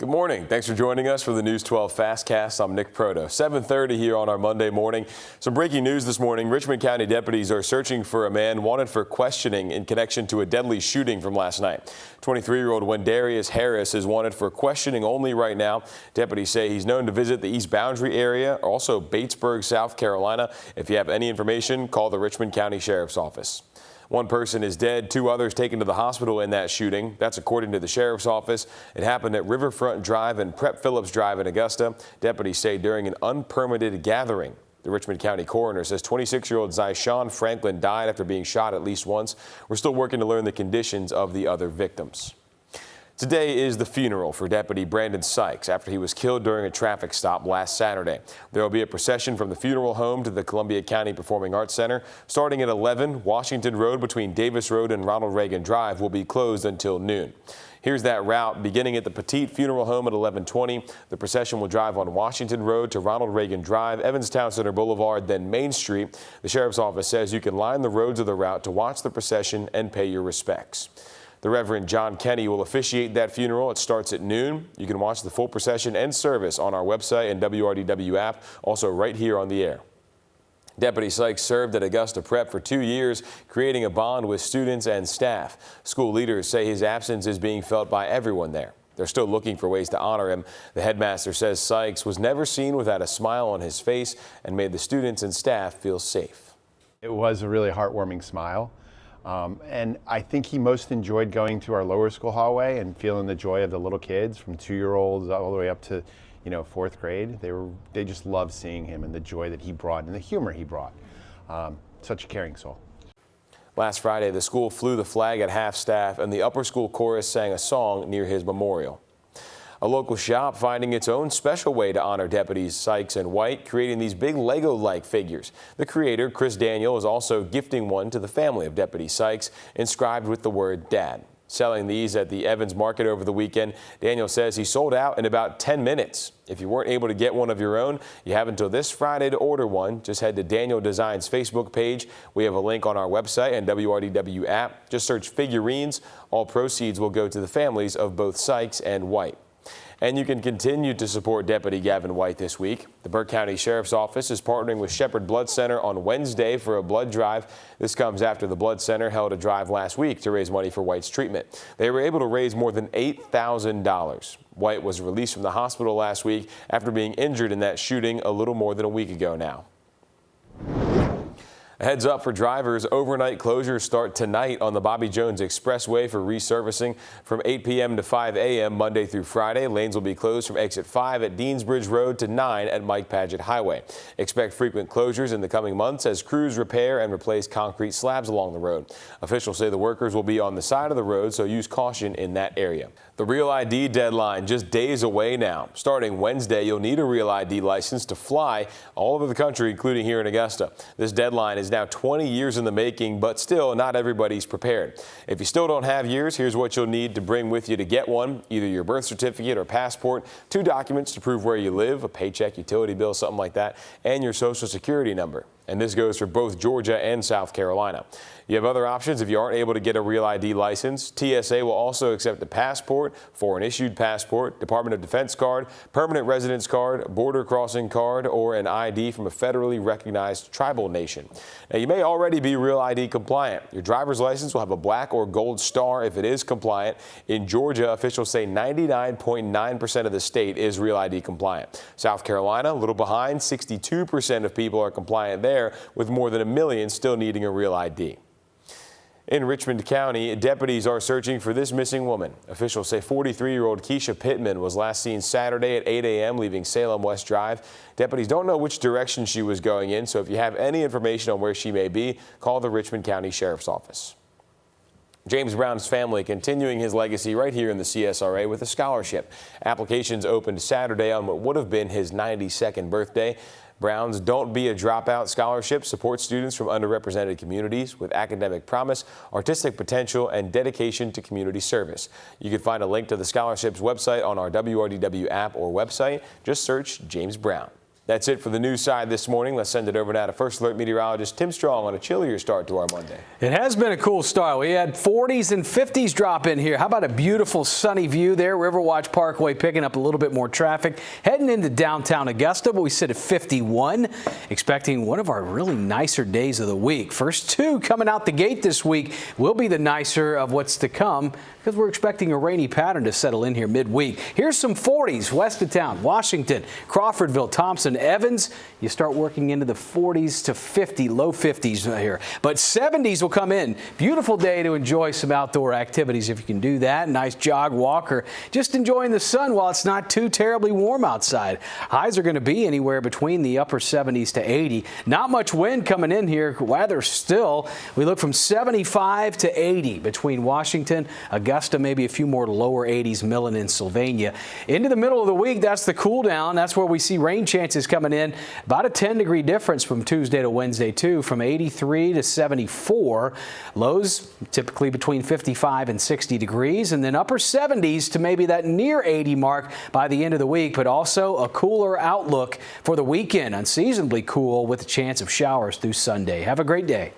Good morning. Thanks for joining us for the News 12 FastCast. I'm Nick Proto. 7:30 here on our Monday morning. Some breaking news this morning. Richmond County deputies are searching for a man wanted for questioning in connection to a deadly shooting from last night. 23-year-old Wendarius Harris is wanted for questioning only right now. Deputies say he's known to visit the East Boundary area, also Batesburg, South Carolina. If you have any information, call the Richmond County Sheriff's Office. One person is dead, 2 others taken to the hospital in that shooting. That's according to the Sheriff's Office. It happened at Riverfront Drive and Prep Phillips Drive in Augusta. Deputies say during an unpermitted gathering. The Richmond County coroner says 26-year-old Zyshawn Franklin died after being shot at least once. We're still working to learn the conditions of the other victims. Today is the funeral for Deputy Brandon Sykes after he was killed during a traffic stop last Saturday. There will be a procession from the funeral home to the Columbia County Performing Arts Center. Starting at 11, Washington Road between Davis Road and Ronald Reagan Drive will be closed until noon. Here's that route beginning at the Petite Funeral Home at 11:20. The procession will drive on Washington Road to Ronald Reagan Drive, Evanstown Center Boulevard, then Main Street. The Sheriff's Office says you can line the roads of the route to watch the procession and pay your respects. The Reverend John Kenny will officiate that funeral. It starts at noon. You can watch the full procession and service on our website and WRDW app, also right here on the air. Deputy Sykes served at Augusta Prep for 2 years, creating a bond with students and staff. School leaders say his absence is being felt by everyone there. They're still looking for ways to honor him. The headmaster says Sykes was never seen without a smile on his face and made the students and staff feel safe. It was a really heartwarming smile. And I think he most enjoyed going to our lower school hallway and feeling the joy of the little kids from 2-year-olds all the way up to, 4th grade. They just loved seeing him and the joy that he brought and the humor he brought. Such a caring soul. Last Friday, the school flew the flag at half-staff and the upper school chorus sang a song near his memorial. A local shop finding its own special way to honor Deputies Sykes and White, creating these big Lego-like figures. The creator, Chris Daniel, is also gifting one to the family of Deputy Sykes, inscribed with the word Dad. Selling these at the Evans Market over the weekend, Daniel says he sold out in about 10 minutes. If you weren't able to get one of your own, you have until this Friday to order one. Just head to Daniel Design's Facebook page. We have a link on our website and WRDW app. Just search figurines. All proceeds will go to the families of both Sykes and White. And you can continue to support Deputy Gavin White this week. The Burke County Sheriff's Office is partnering with Shepherd Blood Center on Wednesday for a blood drive. This comes after the Blood Center held a drive last week to raise money for White's treatment. They were able to raise more than $8,000. White was released from the hospital last week after being injured in that shooting a little more than a week ago now. A heads up for drivers, overnight closures start tonight on the Bobby Jones Expressway for resurfacing from 8 p.m. to 5 a.m. Monday through Friday. Lanes will be closed from exit 5 at Deansbridge Road to 9 at Mike Paget Highway. Expect frequent closures in the coming months as crews repair and replace concrete slabs along the road. Officials say the workers will be on the side of the road, so use caution in that area. The Real ID deadline just days away now. Starting Wednesday, you'll need a Real ID license to fly all over the country, including here in Augusta. This deadline is now 20 years in the making, but still not everybody's prepared. If you still don't have yours, here's what you'll need to bring with you to get one. Either your birth certificate or passport, 2 documents to prove where you live, a paycheck, utility bill, something like that, and your social security number. And this goes for both Georgia and South Carolina. You have other options if you aren't able to get a Real ID license. TSA will also accept a passport, foreign-issued passport, Department of Defense card, permanent residence card, border crossing card, or an ID from a federally recognized tribal nation. Now, you may already be Real ID compliant. Your driver's license will have a black or gold star if it is compliant. In Georgia, officials say 99.9% of the state is Real ID compliant. South Carolina, a little behind, 62% of people are compliant there, with more than 1 million still needing a Real ID. In Richmond County, deputies are searching for this missing woman. Officials say 43-year-old Keisha Pittman was last seen Saturday at 8 a.m. leaving Salem West Drive. Deputies don't know which direction she was going in, so if you have any information on where she may be, call the Richmond County Sheriff's Office. James Brown's family continuing his legacy right here in the CSRA with a scholarship. Applications opened Saturday on what would have been his 92nd birthday. Brown's Don't Be a Dropout Scholarship supports students from underrepresented communities with academic promise, artistic potential, and dedication to community service. You can find a link to the scholarship's website on our WRDW app or website. Just search James Brown. That's it for the news side this morning. Let's send it over now to First Alert meteorologist Tim Strong on a chillier start to our Monday. It has been a cool start. We had 40s and 50s drop in here. How about a beautiful sunny view there? Riverwatch Parkway picking up a little bit more traffic. Heading into downtown Augusta, but we sit at 51. Expecting one of our really nicer days of the week. First two coming out the gate this week will be the nicer of what's to come because we're expecting a rainy pattern to settle in here midweek. Here's some 40s west of town. Washington, Crawfordville, Thompson, Evans. You start working into the 40s to 50, low 50s here. But 70s will come in. Beautiful day to enjoy some outdoor activities if you can do that. Nice jog, walk, or just enjoying the sun while it's not too terribly warm outside. Highs are going to be anywhere between the upper 70s to 80. Not much wind coming in here. Weather still. We look from 75 to 80 between Washington, Augusta, maybe a few more lower 80s, Millen and Sylvania. Into the middle of the week, that's the cool down. That's where we see rain chances coming in. About a 10-degree difference from Tuesday to Wednesday, too, from 83 to 74. Lows typically between 55 and 60 degrees, and then upper 70s to maybe that near 80 mark by the end of the week, but also a cooler outlook for the weekend. Unseasonably cool with a chance of showers through Sunday. Have a great day.